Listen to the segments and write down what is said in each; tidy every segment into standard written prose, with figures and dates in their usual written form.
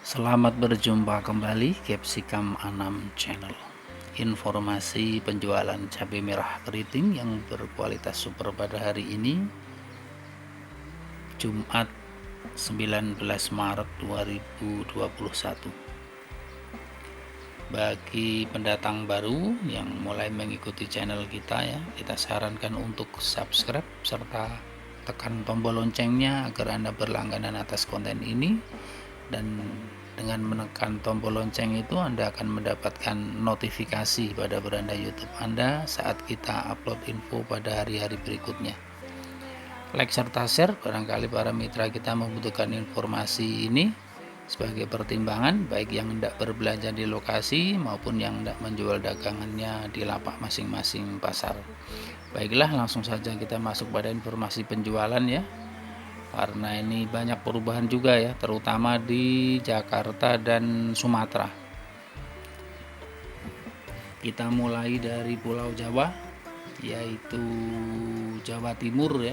Selamat berjumpa kembali Capsicum Anam Channel. Informasi penjualan cabai merah keriting yang berkualitas super pada hari ini Jumat 19 Maret 2021. Bagi pendatang baru yang mulai mengikuti channel kita ya, kita sarankan untuk subscribe serta tekan tombol loncengnya agar Anda berlangganan atas konten ini. Dan dengan menekan tombol lonceng itu Anda akan mendapatkan notifikasi pada beranda YouTube Anda saat kita upload info pada hari-hari berikutnya. Like serta share, barangkali para mitra kita membutuhkan informasi ini sebagai pertimbangan, baik yang hendak berbelanja di lokasi maupun yang hendak menjual dagangannya di lapak masing-masing pasar. Baiklah, langsung saja kita masuk pada informasi penjualan ya, karena ini banyak perubahan juga ya, terutama di Jakarta dan Sumatera. Kita mulai dari Pulau Jawa, yaitu Jawa Timur ya.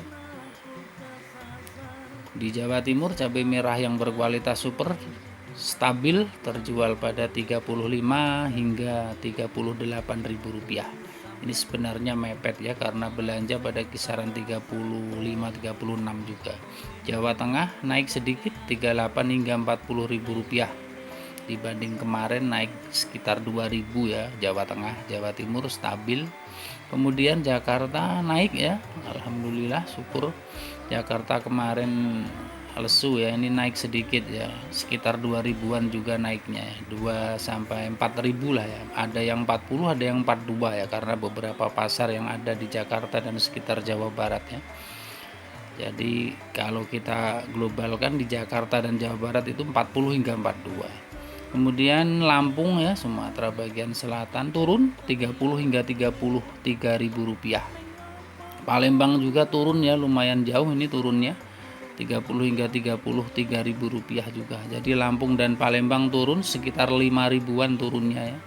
Di Jawa Timur cabai merah yang berkualitas super stabil terjual pada 35 hingga 38.000 rupiah. Ini sebenarnya mepet ya, karena belanja pada kisaran 35-36 juga. Jawa Tengah naik sedikit 38 hingga 40.000 rupiah. Dibanding kemarin naik sekitar 2.000 ya Jawa Tengah. Jawa Timur stabil. Kemudian Jakarta naik ya, alhamdulillah syukur. Jakarta kemarin lesu ya, ini naik sedikit ya, sekitar 2.000-an juga naiknya ya, 2 sampai 4.000 lah ya. Ada yang 40, ada yang 42 ya, karena beberapa pasar yang ada di Jakarta dan sekitar Jawa Barat ya. Jadi kalau kita globalkan di Jakarta dan Jawa Barat itu 40 hingga 42. Kemudian Lampung ya, Sumatera bagian selatan turun 30 hingga 33.000 rupiah. Palembang juga turun ya, lumayan jauh ini turunnya, 30 hingga 33.000 rupiah juga. Jadi Lampung dan Palembang turun sekitar 5.000-an turunnya ya.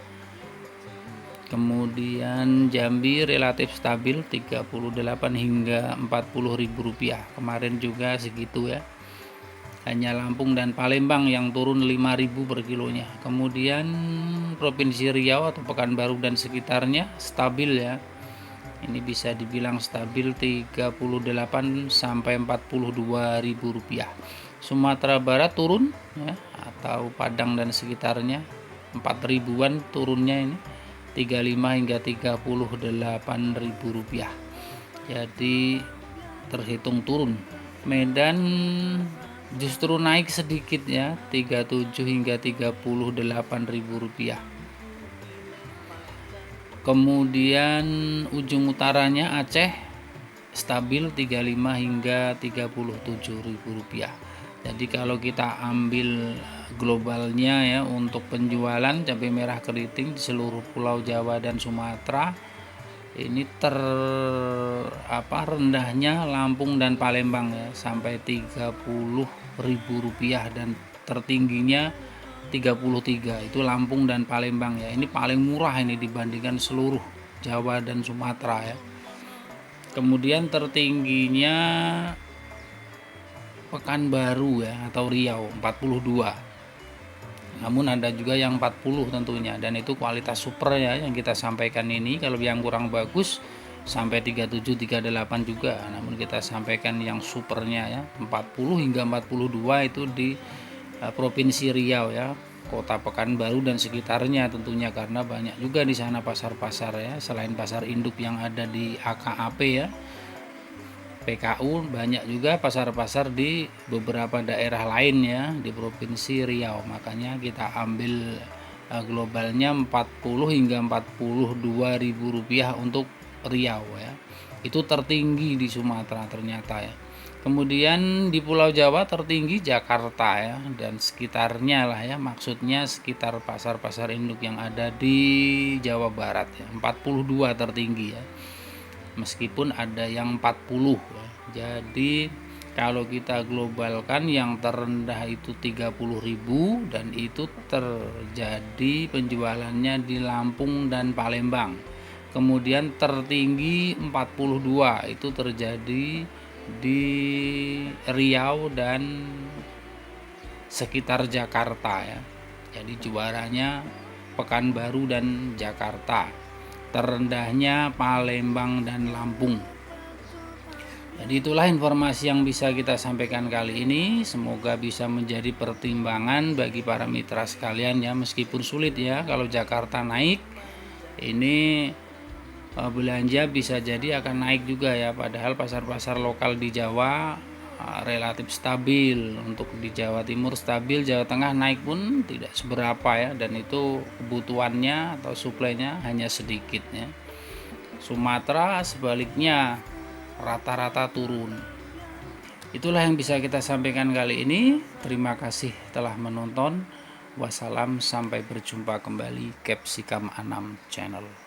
Kemudian Jambi relatif stabil 38 hingga 40.000 rupiah. Kemarin juga segitu ya. Hanya Lampung dan Palembang yang turun 5.000 per kilonya. Kemudian Provinsi Riau atau Pekanbaru dan sekitarnya stabil ya. Ini bisa dibilang stabil 38 sampai 42.000 rupiah. Sumatera Barat turun ya, atau Padang dan sekitarnya 4.000-an turunnya ini, 35 hingga 38.000 rupiah. Jadi terhitung turun. Medan justru naik sedikit ya, 37 hingga 38.000 rupiah. Kemudian ujung utaranya Aceh stabil 35 hingga 37.000 rupiah. Jadi kalau kita ambil globalnya ya, untuk penjualan cabai merah keriting di seluruh Pulau Jawa dan Sumatera ini rendahnya Lampung dan Palembang ya, sampai 30.000 rupiah, dan tertingginya 33 itu Lampung dan Palembang ya. Ini paling murah ini dibandingkan seluruh Jawa dan Sumatera ya. Kemudian tertingginya Pekanbaru ya, atau Riau 42. Namun ada juga yang 40 tentunya, dan itu kualitas super ya yang kita sampaikan ini. Kalau yang kurang bagus sampai 37 38 juga, namun kita sampaikan yang supernya ya, 40 hingga 42 itu di Provinsi Riau ya, Kota Pekanbaru dan sekitarnya tentunya, karena banyak juga di sana pasar-pasar ya, selain pasar induk yang ada di AKAP ya, PKU, banyak juga pasar-pasar di beberapa daerah lain ya di Provinsi Riau. Makanya kita ambil globalnya 40 hingga 42.000 rupiah untuk Riau ya. Itu tertinggi di Sumatera ternyata ya. Kemudian di Pulau Jawa tertinggi Jakarta ya dan sekitarnya lah ya, maksudnya sekitar pasar-pasar induk yang ada di Jawa Barat ya, 42 tertinggi ya, meskipun ada yang 40 ya. Jadi kalau kita globalkan yang terendah itu 30.000, dan itu terjadi penjualannya di Lampung dan Palembang. Kemudian tertinggi 42 itu terjadi di Riau dan sekitar Jakarta ya. Jadi juaranya Pekanbaru dan Jakarta, terendahnya Palembang dan Lampung. Jadi itulah informasi yang bisa kita sampaikan kali ini. Semoga bisa menjadi pertimbangan bagi para mitra sekalian ya, meskipun sulit ya kalau Jakarta naik ini belanja bisa jadi akan naik juga ya, padahal pasar-pasar lokal di Jawa relatif stabil. Untuk di Jawa Timur stabil, Jawa Tengah naik pun tidak seberapa ya, dan itu kebutuhannya atau suplainya hanya sedikit ya. Sumatera sebaliknya rata-rata turun. Itulah yang bisa kita sampaikan kali ini. Terima kasih telah menonton. Wassalam, sampai berjumpa kembali. Capsicum Anam Channel.